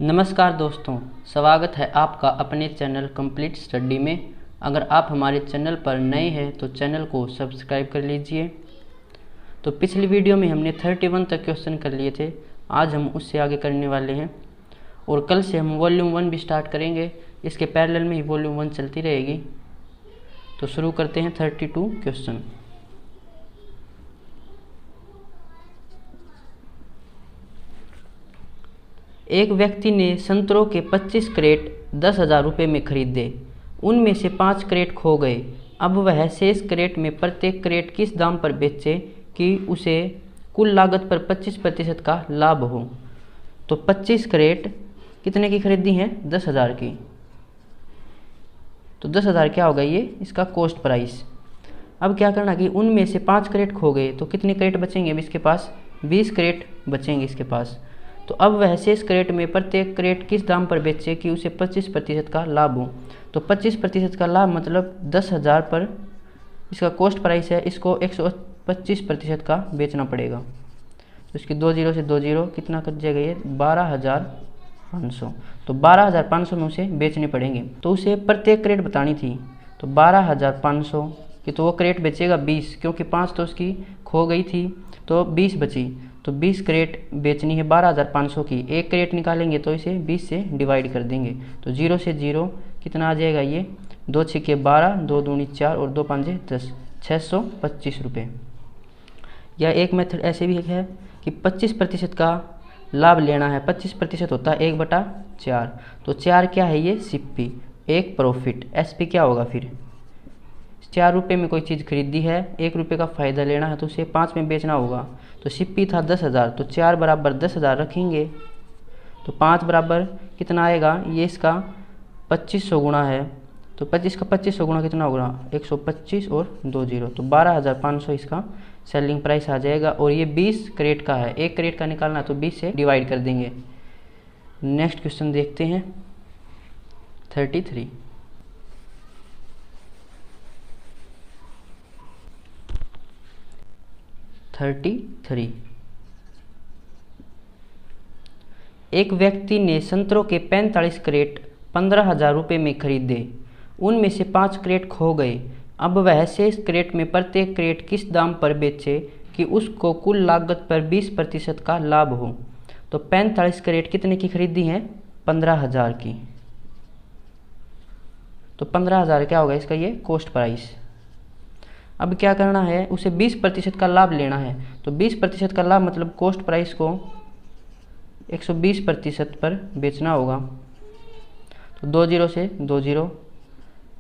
नमस्कार दोस्तों, स्वागत है आपका अपने चैनल कंप्लीट स्टडी में। अगर आप हमारे चैनल पर नए हैं तो चैनल को सब्सक्राइब कर लीजिए। तो पिछली वीडियो में हमने 31 तक क्वेश्चन कर लिए थे। आज हम उससे आगे करने वाले हैं और कल से हम वॉल्यूम 1 भी स्टार्ट करेंगे। इसके पैरेलल में ही वॉल्यूम 1 चलती रहेगी। तो शुरू करते हैं 32 क्वेश्चन। एक व्यक्ति ने संतरों के 25 क्रेट 10,000 रुपये में खरीदे। उनमें से 5 क्रेट खो गए। अब वह शेष क्रेट में प्रत्येक क्रेट किस दाम पर बेचे कि उसे कुल लागत पर 25% का लाभ हो। तो 25 क्रेट कितने की खरीदी हैं? 10,000 की। तो 10,000 क्या होगा? ये इसका कॉस्ट प्राइस। अब क्या करना कि उनमें से 5 क्रेट खो गए तो कितने क्रेट बचेंगे? इसके पास 20 क्रेट बचेंगे इसके पास। तो अब वह शेष क्रेट में प्रत्येक क्रेट किस दाम पर बेचे कि उसे 25% का लाभ हो। तो 25% का लाभ मतलब 10,000 पर इसका कॉस्ट प्राइस है, इसको 125% का बेचना पड़ेगा। तो इसकी 2 जीरो से 2 जीरो कितना कर जाएगा? ये 12,500। तो 12,500 में उसे बेचने पड़ेंगे। तो उसे प्रत्येक क्रेट बतानी थी। तो 12,500 की तो वो क्रेट बेचेगा 20, क्योंकि 5 तो उसकी खो गई थी तो 20 बची। तो 20 क्रेट बेचनी है 12,500 की। एक क्रेट निकालेंगे तो इसे 20 से डिवाइड कर देंगे। तो 0 से 0 कितना आ जाएगा? ये 2 छक्के 12, 2 दूनी 4 और 2 पंजे 10, 625 रुपये। या एक मेथड ऐसे भी है कि 25% का लाभ लेना है। 25% होता है 1/4। तो 4 क्या है? ये सिप्पी, 1 प्रॉफिट। एसपी क्या होगा फिर? 4 रुपये में कोई चीज़ खरीदी है, 1 रुपये का फ़ायदा लेना है तो उसे 5 में बेचना होगा। तो सिप्पी था 10,000, तो 4 बराबर 10,000 रखेंगे। तो 5 बराबर कितना आएगा? ये इसका 2500 गुणा है। तो 25 का 2500 गुणा कितना होगा? 125 और 2 जीरो। तो 12,500 इसका सेलिंग प्राइस आ जाएगा। और ये 20 क्रेट का है, एक क्रेट का निकालना है तो 20 से डिवाइड कर देंगे। नेक्स्ट क्वेश्चन देखते हैं 33। एक व्यक्ति ने संतरों के 45 क्रेट 15,000 रुपये में खरीदे। उनमें से 5 क्रेट खो गए। अब वह शेष क्रेट में प्रत्येक क्रेट किस दाम पर बेचे कि उसको कुल लागत पर 20% का लाभ हो। तो 45 क्रेट कितने की खरीदी हैं? 15,000 की। तो 15,000 क्या होगा इसका? ये कॉस्ट प्राइस। अब क्या करना है? उसे 20% का लाभ लेना है। तो 20% का लाभ मतलब कॉस्ट प्राइस को 120% पर बेचना होगा। तो 2 जीरो से 2 जीरो,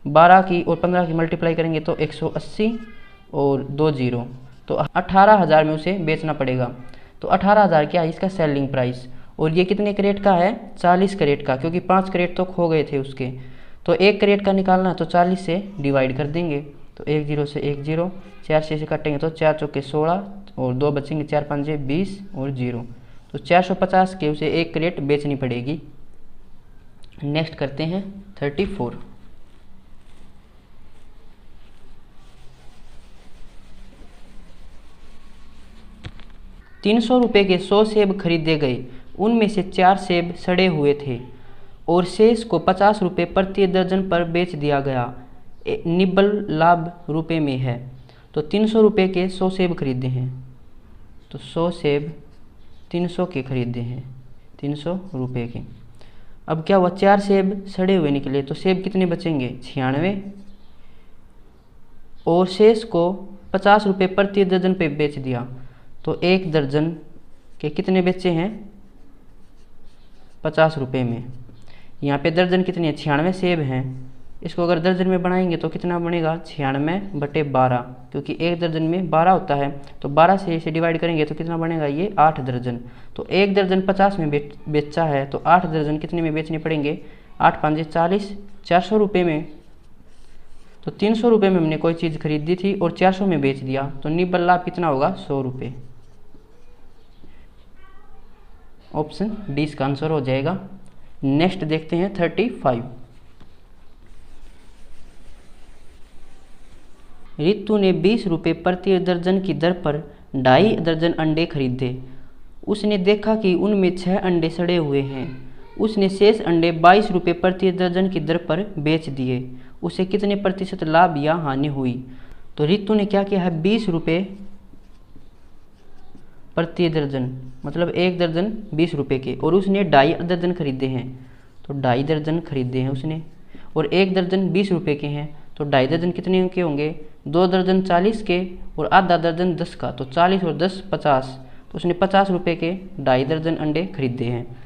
12 की और 15 की मल्टीप्लाई करेंगे तो 180 और 2 जीरो। तो 18,000 में उसे बेचना पड़ेगा। तो 18,000 क्या है? इसका सेलिंग प्राइस। और ये कितने क्रेट का है? 40 क्रेट का, क्योंकि 5 क्रेट तो खो गए थे उसके। तो एक क्रेट का निकालना है तो 40 से डिवाइड कर देंगे। तो 1 जीरो से 1 जीरो, 4 से काटेंगे तो 4 चौके 16 और 2 बचेंगे, 4 पंजे 20 और 0। तो 450 के उसे एक क्रेट बेचनी पड़ेगी। नेक्स्ट करते हैं 34। ₹300 के 100 सेब खरीदे गए। उनमें से 4 सेब सड़े हुए थे और शेष को ₹50 प्रति दर्जन पर बेच दिया गया। निब्बल लाभ रुपए में है। तो ₹300 के 100 सेब खरीदे हैं। तो 100 सेब 300 के खरीदे हैं, ₹300 के। अब क्या हुआ? 4 सेब सड़े हुए निकले तो सेब कितने बचेंगे? 96। और शेष को ₹50 प्रति दर्जन पे बेच दिया। तो 1 दर्जन के कितने बेचे हैं? ₹50 में। यहाँ पे दर्जन कितनी है? 96 सेब हैं। इसको अगर दर्जन में बनाएंगे तो कितना बनेगा? 96/12, क्योंकि एक दर्जन में 12 होता है। तो 12 से इसे डिवाइड करेंगे तो कितना बनेगा? ये 8 दर्जन। तो एक दर्जन 50 में बेचा है तो 8 दर्जन कितने में बेचने पड़ेंगे? 8 पंजे 40, ₹400 में। तो ₹300 में हमने कोई चीज़ खरीदी थी और 400 में बेच दिया। तो निब्बल लाभ कितना होगा? ₹100। ऑप्शन डी इसका आंसर हो जाएगा। नेक्स्ट देखते हैं 35। रितु ने ₹20 प्रति दर्जन की दर पर 2.5 दर्जन अंडे खरीदे। उसने देखा कि उनमें 6 अंडे सड़े हुए हैं। उसने शेष अंडे 22 रुपये प्रति दर्जन की दर पर बेच दिए, उसे कितने प्रतिशत लाभ या हानि हुई। तो रितु ने क्या किया है, 20 रुपये प्रति दर्जन, मतलब एक दर्जन 20 रुपये के, और उसने 2.5 दर्जन खरीदे हैं, तो 2.5 दर्जन खरीदे हैं उसने, और एक दर्जन 20 रुपये के हैं, तो 2.5 दर्जन कितने के होंगे, 2 दर्जन 40 के, और आधा दर्जन 10 का, तो 40 और 10 50, तो उसने 50 रुपये के 2.5 दर्जन अंडे खरीदे हैं।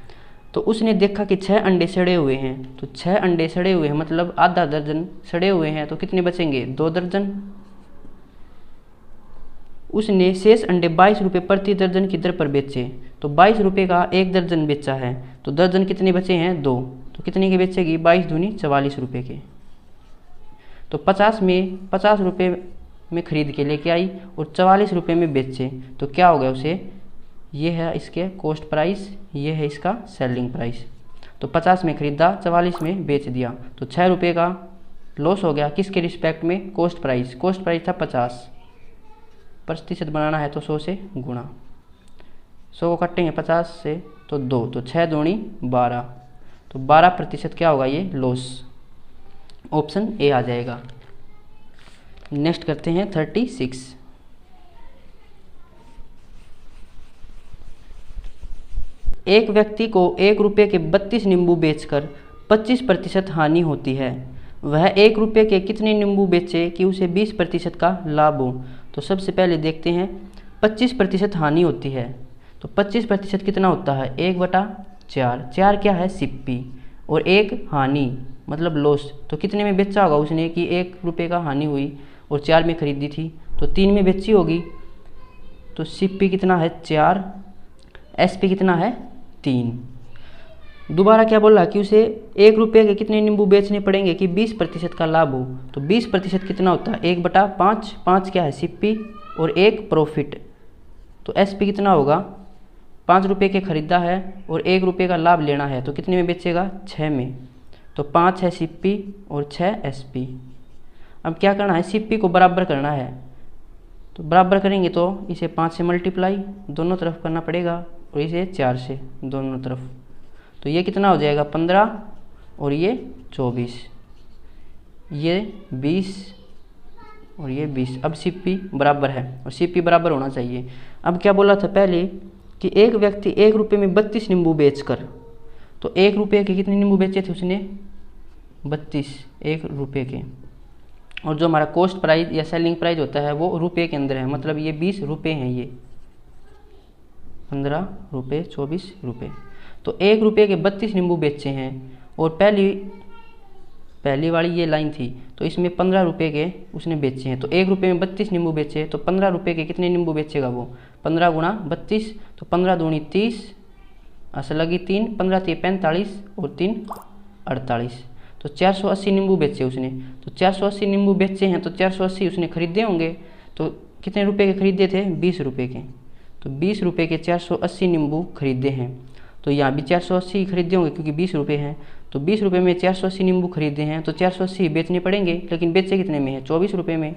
तो उसने देखा कि 6 अंडे सड़े हुए हैं, तो 6 अंडे सड़े हुए हैं मतलब आधा दर्जन सड़े हुए हैं, तो कितने बचेंगे, 2 दर्जन। उसने शेष अंडे 22 रुपये प्रति दर्जन की दर पर बेचे, तो 22 रुपये का एक दर्जन बेचा है, तो दर्जन कितने बचे हैं, 2, तो कितने के बेचेगी, 22 दूनी 44 रुपये के। तो 50 रुपये में खरीद के लेके आई और 44 रुपये में बेचे, तो क्या हो गया उसे, ये है इसके कॉस्ट प्राइस, ये है इसका सेलिंग प्राइस। तो 50 में खरीदा, 44 में बेच दिया, तो 6 रुपये का लॉस हो गया किसके रिस्पेक्ट में, कॉस्ट प्राइस था 50, प्रतिशत बनाना है तो 100 से गुणा, 100 को काटेंगे 50 से तो 2, तो 6 दूनी 12, तो 12% क्या होगा ये लॉस, ऑप्शन ए आ जाएगा। नेक्स्ट करते हैं 36। एक व्यक्ति को 1 रुपये के 32 नींबू बेचकर 25% हानि होती है, वह 1 रुपये के कितने नींबू बेचे कि उसे 20% का लाभ हो। तो सबसे पहले देखते हैं 25% हानि होती है, तो 25% कितना होता है, 1/4, 4 क्या है सिप्पी, और 1 हानि मतलब लॉस, तो कितने में बेचा होगा उसने कि 1 रुपये का हानि हुई और 4 में खरीदी थी, तो 3 में बेची होगी, तो सिप्पी कितना है 4, एसपी कितना है 3। दोबारा क्या बोला कि उसे 1 रुपये के कितने नींबू बेचने पड़ेंगे कि 20% का लाभ हो, तो 20% कितना होता है 1/5, 5 क्या है सिप्पी और 1 प्रॉफिट, तो एसपी कितना होगा, 5 रुपये के खरीदा है और 1 रुपये का लाभ लेना है, तो कितने में बेचेगा 6 में, तो 5 है सिप्पी और 6 एसपी। अब क्या करना है, सिप्पी को बराबर करना है, तो बराबर करेंगे तो इसे 5 से मल्टीप्लाई दोनों तरफ करना पड़ेगा और इसे 4 से दोनों तरफ, तो ये कितना हो जाएगा 15 और ये 24, ये 20 और ये 20। अब सिप्पी बराबर है और सिप्पी बराबर होना चाहिए। अब क्या बोला था पहले कि एक व्यक्ति 1 रुपये में 32 नींबू बेचकर, तो 1 रुपये के कितने नींबू बेचे थे उसने 32, 1 रुपये के, और जो हमारा कॉस्ट प्राइस या सेलिंग प्राइस होता है वो रुपये के अंदर है, मतलब ये 20 रुपये हैं, ये 15 रुपये 24 रुपये, तो 1 रुपये के 32 नींबू बेचे हैं, और पहली वाली ये लाइन थी, तो इसमें 15 रुपये के उसने बेचे हैं, तो 1 रुपये में 32 नींबू बेचे, तो 15 रुपये के कितने नींबू बेचेगा वो, 15 गुणा 32, तो 15 दूनी 30, असल लगी 3, 15 3 45 और 3 48, तो 480 नींबू बेचे उसने, तो 480 नींबू बेचे हैं, तो 480 उसने खरीदे होंगे, तो कितने रुपए के खरीदे थे 20 रुपये के, तो 20 रुपये के 480 नींबू खरीदे हैं, तो यहाँ भी 480 खरीदे होंगे क्योंकि 20 रुपये हैं, तो 20 रुपये में 480 नींबू खरीदे हैं, तो 480 बेचने पड़ेंगे, लेकिन बेचे कितने में है 24 रुपये में,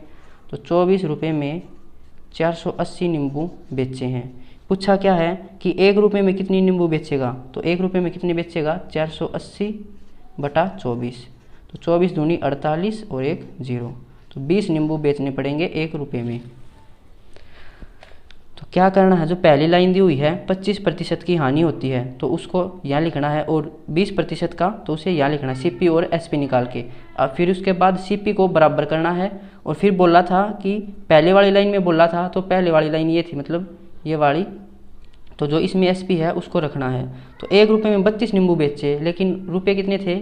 तो 24 रुपये में 480 नींबू बेचे हैं। पूछा क्या है कि 1 रुपये में कितनी नींबू बेचेगा, तो 1 रुपये में कितने बेचेगा 480/24, तो 24 दूनी 48 और 1 0, तो 20 नींबू बेचने पड़ेंगे 1 रुपये में। तो क्या करना है, जो पहली लाइन दी हुई है 25% की हानि होती है, तो उसको यहाँ लिखना है, और 20% का तो उसे यहाँ लिखना है सीपी और एसपी निकाल के। अब फिर उसके बाद सीपी को बराबर करना है, और फिर बोला था कि पहले वाली लाइन में बोला था, तो पहले वाली लाइन ये थी मतलब ये वाली, तो जो इसमें एसपी है उसको रखना है। तो 1 रुपये में 32 नींबू बेचे, लेकिन रुपये कितने थे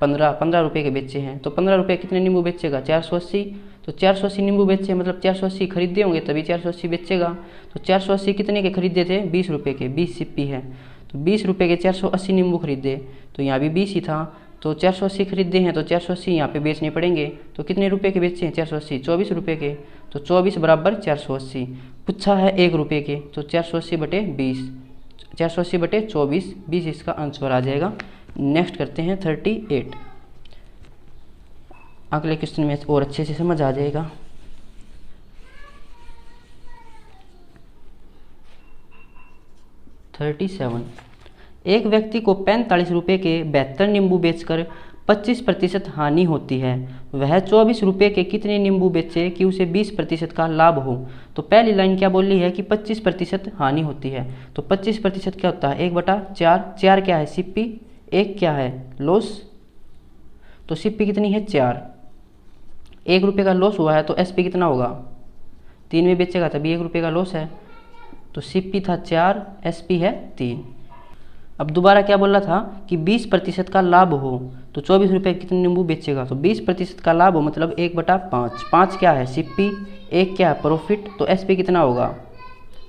15 रुपये के बेचे हैं, तो 15 रुपये कितने नींबू बेचेगा 480, तो 480 नींबू बेचे मतलब 480 खरीदे होंगे तभी 480 बेचेगा, तो 480 कितने के खरीदे थे 20 रुपये के, 20 सिप्पी है, तो 20 रुपये के 480 नींबू खरीदे, तो यहाँ भी 20 ही था, तो 480 खरीदे हैं, तो 480 यहाँ पे बेचने पड़ेंगे, तो कितने रुपये के बेचे हैं 480, 24 रुपये के, तो 24 बराबर 480। पूछा है 1 रुपये के, तो 480/20, 480/24, 20 इसका आंसर आ जाएगा। नेक्स्ट करते हैं 38। अगले क्वेश्चन में और अच्छे से समझ आ जाएगा। एक व्यक्ति को 45 रुपये के 72 नींबू बेचकर 25% हानि होती है। वह 24 रुपये के कितने नींबू बेचे कि उसे 20% का लाभ हो। तो पहली लाइन क्या बोली है कि 25% हानि होती है। तो 25% क्या होता है 1/4। 4 क्या है सिप्पी, 1 क्या है लॉस। तो सिप्पी कितनी है 4। 1 रुपये का लॉस हुआ है तो एसपी कितना होगा 3 में बेचेगा तभी 1 रुपये का लॉस है। तो सिप्पी था 4, एसपी है 3। अब दोबारा क्या बोल रहा था कि 20% का लाभ हो। तो 24 रुपये कितने नींबू बेचेगा। तो 20% का लाभ हो मतलब 1/5। 5 क्या है सिप्पी, 1 क्या है प्रॉफिट। तो एसपी कितना होगा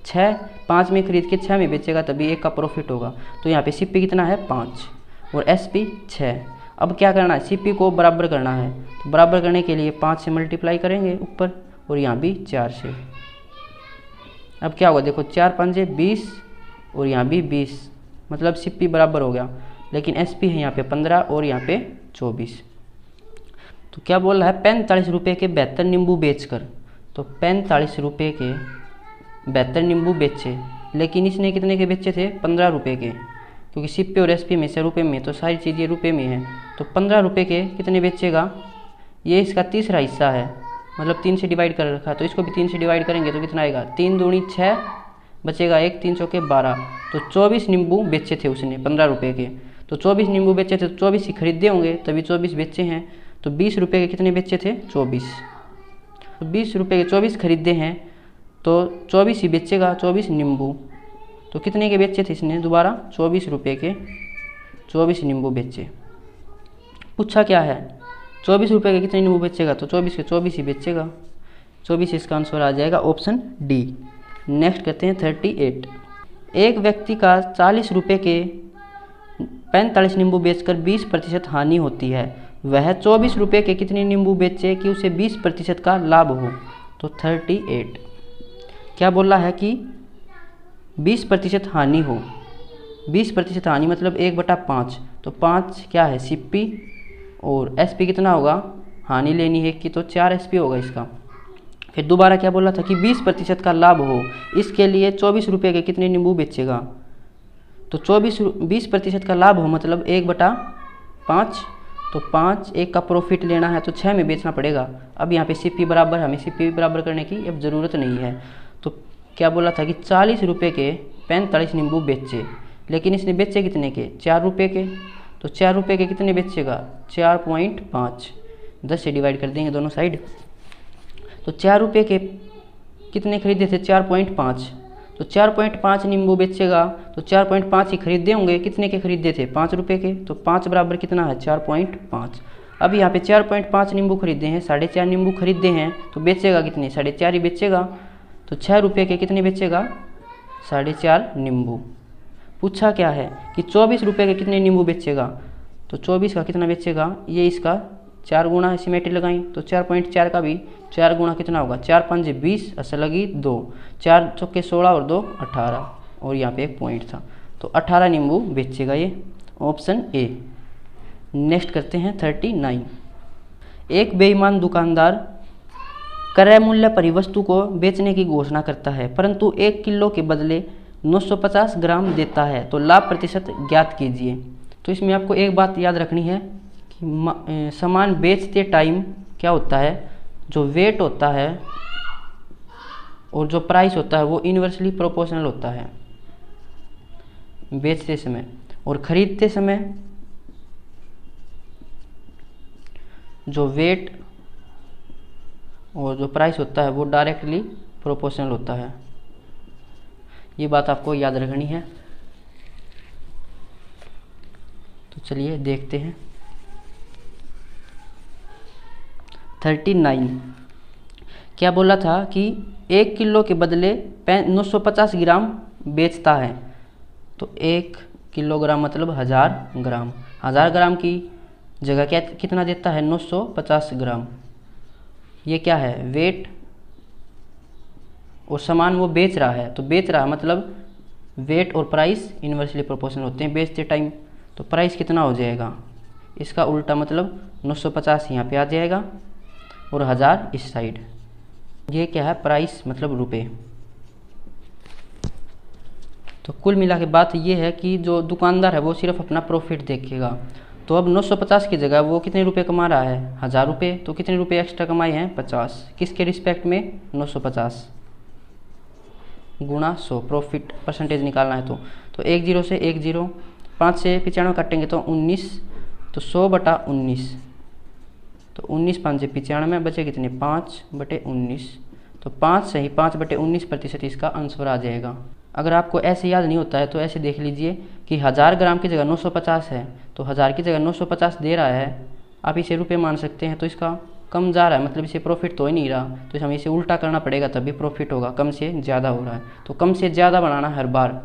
6। 5 में खरीद के 6 में बेचेगा तभी 1 का प्रॉफिट होगा। तो यहाँ पे सिप्पी कितना है 5 और एसपी 6। अब क्या करना है सिप्पी को बराबर करना है। तो बराबर करने के लिए 5 से मल्टीप्लाई करेंगे ऊपर और यहाँ भी 4 से। अब क्या होगा देखो 4 5 20 और यहाँ भी 20 मतलब सिप्पी बराबर हो गया। लेकिन एसपी है यहाँ पे 15 और यहाँ पे 24। तो क्या बोल रहा है 45 रुपये के 72 नींबू बेचकर। तो 45 रुपये के 72 नींबू बेचे, लेकिन इसने कितने के बेचे थे 15 रुपये के, क्योंकि सिप्पी और एसपी में से रुपये में तो सारी चीज़ें रुपये में है। तो 15 रुपये के कितने बेचेगा, ये इसका तीसरा हिस्सा है मतलब 3 से डिवाइड कर रखा है। तो इसको भी 3 से डिवाइड करेंगे तो कितना आएगा 3 दूनी 6 बचेगा 1, 3 चौके 12। तो 24 नींबू बेचे थे उसने 15 रुपये के। तो 24 नींबू बेचे थे तो 24 ही खरीदे होंगे तभी 24 बेचे हैं। तो 20 रुपये के कितने बेचे थे 24। तो 20 रुपये के 24 खरीदे हैं तो 24 ही बेचेगा 24 नींबू। तो कितने के बेचे थे इसने दोबारा 24 रुपये के 24 नींबू बेचे। पूछा क्या है 24 रुपये के कितने नींबू बेचेगा। तो 24 के 24 ही बेचेगा। 24 इसका आंसर आ जाएगा ऑप्शन डी। नेक्स्ट करते हैं 38। एक व्यक्ति का 40 रुपये के 45 नींबू बेचकर 20% हानि होती है। वह 24 रुपये के कितने नींबू बेचे कि उसे 20% का लाभ हो। तो 38 क्या बोला है कि 20% हानि हो। 20% हानि मतलब 1/5। तो 5 क्या है सिप्पी और एसपी कितना होगा, हानि लेनी है कि तो 4 एसपी होगा इसका। फिर दोबारा क्या बोला था कि 20% का लाभ हो, इसके लिए 24 रुपये के कितने नींबू बेचेगा। तो 20% का लाभ हो मतलब 1/5। तो 5 1 का प्रॉफिट लेना है तो 6 में बेचना पड़ेगा। अब यहाँ पे सिप्पी बराबर, हमें सिप्पी बराबर करने की अब ज़रूरत नहीं है। तो क्या बोला था कि 40 रुपये के 45 नींबू बेचे, लेकिन इसने बेचे कितने के 4 रुपये के। तो 4 रुपये के कितने बेचेगा 4.5। 10 से डिवाइड कर देंगे दोनों साइड। तो 4 रुपये के कितने खरीदे थे 4.5। तो 4.5 नींबू बेचेगा तो 4.5 ही खरीदे होंगे। कितने के खरीदे थे 5 रुपये के। तो 5 बराबर कितना है 4.5। अब यहाँ पे 4.5 नींबू खरीदे हैं, 4.5 नींबू खरीदे हैं तो बेचेगा कितने 4.5 ही बेचेगा। तो 6 रुपये के कितने बेचेगा 4.5 नींबू। पूछा क्या है कि 24 रुपये के कितने नींबू बेचेगा। तो 24 का कितना बेचेगा, ये इसका 4 गुना सिमेट्री लगाई तो 4.4 का भी 4 गुना कितना होगा 4 5 20 असल लगी 2, 4 चौके 16 और 2 18 और यहाँ पे 1 पॉइंट था। तो 18 नींबू बेचेगा ये ऑप्शन ए। नेक्स्ट करते हैं 39। एक बेईमान दुकानदार क्रय मूल्य पर ही वस्तु को बेचने की घोषणा करता है परंतु 1 किलो के बदले 950 ग्राम देता है। तो लाभ प्रतिशत ज्ञात कीजिए। तो इसमें आपको एक बात याद रखनी है कि सामान बेचते टाइम क्या होता है, जो वेट होता है और जो प्राइस होता है वो इन्वर्सली प्रोपोर्शनल होता है बेचते समय, और ख़रीदते समय जो वेट और जो प्राइस होता है वो डायरेक्टली प्रोपोर्शनल होता है। ये बात आपको याद रखनी है। तो चलिए देखते हैं 39। क्या बोला था कि 1 किलो के बदले 950 ग्राम बेचता है। तो 1 किलोग्राम मतलब 1000 ग्राम। 1000 ग्राम की जगह क्या कितना देता है 950 ग्राम। ये क्या है वेट और सामान वो बेच रहा है। तो बेच रहा है मतलब वेट और प्राइस इन्वर्सली प्रोपोर्शनल होते हैं बेचते टाइम। तो प्राइस कितना हो जाएगा, इसका उल्टा मतलब 950 यहाँ पे आ जाएगा और 1000 इस साइड। ये क्या है प्राइस मतलब रुपए। तो कुल मिला के बात ये है कि जो दुकानदार है वो सिर्फ अपना प्रॉफिट देखेगा। तो अब 950 की जगह वो कितने रुपए कमा रहा है, 1000 रुपये, तो कितने रुपए एक्स्ट्रा कमाए हैं, 50। किसके रिस्पेक्ट में, 950 गुणा 100, प्रॉफिट परसेंटेज निकालना है। तो 1 0 से 1 0, 5 से 95 काटेंगे तो 19, तो 100/19, तो 19 5 95, बचे कितने, 5/19, तो 5 सही 5/19% इसका आंसर आ जाएगा। अगर आपको ऐसे याद नहीं होता है तो ऐसे देख लीजिए कि 1000 ग्राम की जगह 950 है, तो 1000 की जगह 950 दे रहा है, आप इसे रुपये मान सकते हैं, तो इसका कम जा रहा है, मतलब इसे प्रॉफिट तो ही नहीं रहा, तो हमें इसे उल्टा करना पड़ेगा तभी प्रॉफिट होगा, कम से ज़्यादा हो रहा है, तो कम से ज़्यादा बनाना हर बार।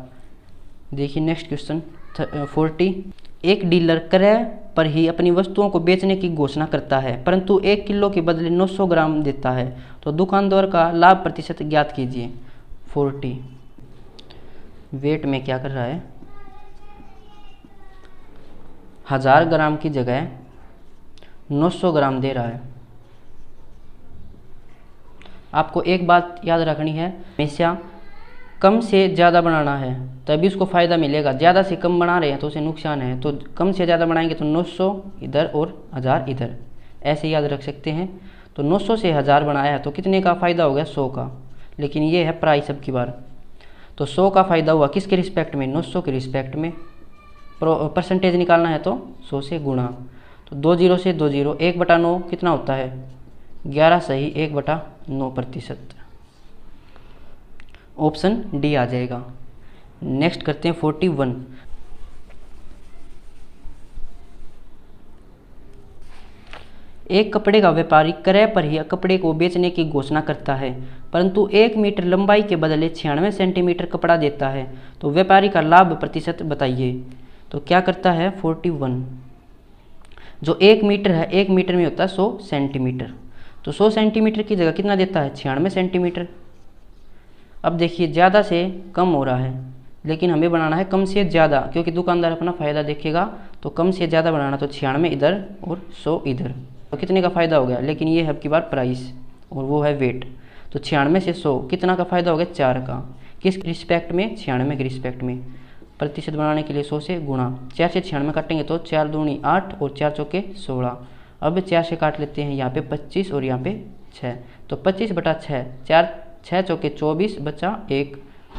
देखिए नेक्स्ट क्वेश्चन 40। एक डीलर क्रय पर ही अपनी वस्तुओं को बेचने की घोषणा करता है, परंतु 1 किलो के बदले 900 ग्राम देता है, तो दुकानदार का लाभ प्रतिशत ज्ञात कीजिए। 40 वेट में क्या कर रहा है, 1000 ग्राम की जगह 900 ग्राम दे रहा है। आपको एक बात याद रखनी है, हमेशा कम से ज़्यादा बनाना है तभी उसको फ़ायदा मिलेगा। ज़्यादा से कम बना रहे हैं तो उसे नुकसान है, तो कम से ज़्यादा बनाएंगे तो 900 इधर और 1000 इधर, ऐसे याद रख सकते हैं। तो 900 से 1000 बनाया है तो कितने का फ़ायदा हो गया, 100 का, लेकिन ये है प्राइस अब की बार। तो 100 का फ़ायदा हुआ किसके रिस्पेक्ट में, 900 के रिस्पेक्ट में। परसेंटेज निकालना है तो 100 से गुणा, तो 2 0 से 2 0, 1/9 कितना होता है, 11 सही 1/9%। ऑप्शन डी आ जाएगा। नेक्स्ट करते हैं 41। एक कपड़े का व्यापारी क्रय पर ही कपड़े को बेचने की घोषणा करता है, परंतु 1 मीटर लंबाई के बदले 96 सेंटीमीटर कपड़ा देता है, तो व्यापारी का लाभ प्रतिशत बताइए। तो क्या करता है 41, जो 1 मीटर है, 1 मीटर में होता है 100 सेंटीमीटर, तो 100 सेंटीमीटर की जगह कितना देता है, 96 सेंटीमीटर। अब देखिए ज़्यादा से कम हो रहा है, लेकिन हमें बनाना है कम से ज़्यादा, क्योंकि दुकानदार अपना फ़ायदा देखेगा, तो कम से ज़्यादा बनाना, तो 96 इधर और 100 इधर, तो कितने का फ़ायदा हो गया, लेकिन ये है अब की बार प्राइस और वो है वेट। तो 96 से 100 कितना का फ़ायदा हो गया, 4 का। किस रिस्पेक्ट में, 96 के रिस्पेक्ट में। प्रतिशत बनाने के लिए 100 से गुणा, 4 से 96 काटेंगे तो 4 दूनी 8 और 4 चौके 16। अब 4 से काट लेते हैं, यहाँ पे 25 और यहाँ पे 6, तो 25/6, 4 6 चौके 24, बचा 1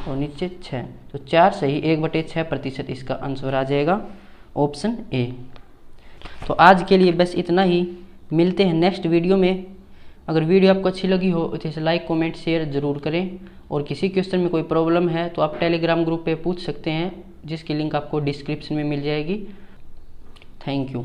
और नीचे 6, तो 4 सही 1/6% इसका आंसर आ जाएगा, ऑप्शन ए। तो आज के लिए बस इतना ही, मिलते हैं नेक्स्ट वीडियो में। अगर वीडियो आपको अच्छी लगी हो तो इसे लाइक कमेंट शेयर ज़रूर करें, और किसी क्वेश्चन में कोई प्रॉब्लम है तो आप टेलीग्राम ग्रुप पे पूछ सकते हैं, जिसकी लिंक आपको डिस्क्रिप्शन में मिल जाएगी। Thank you.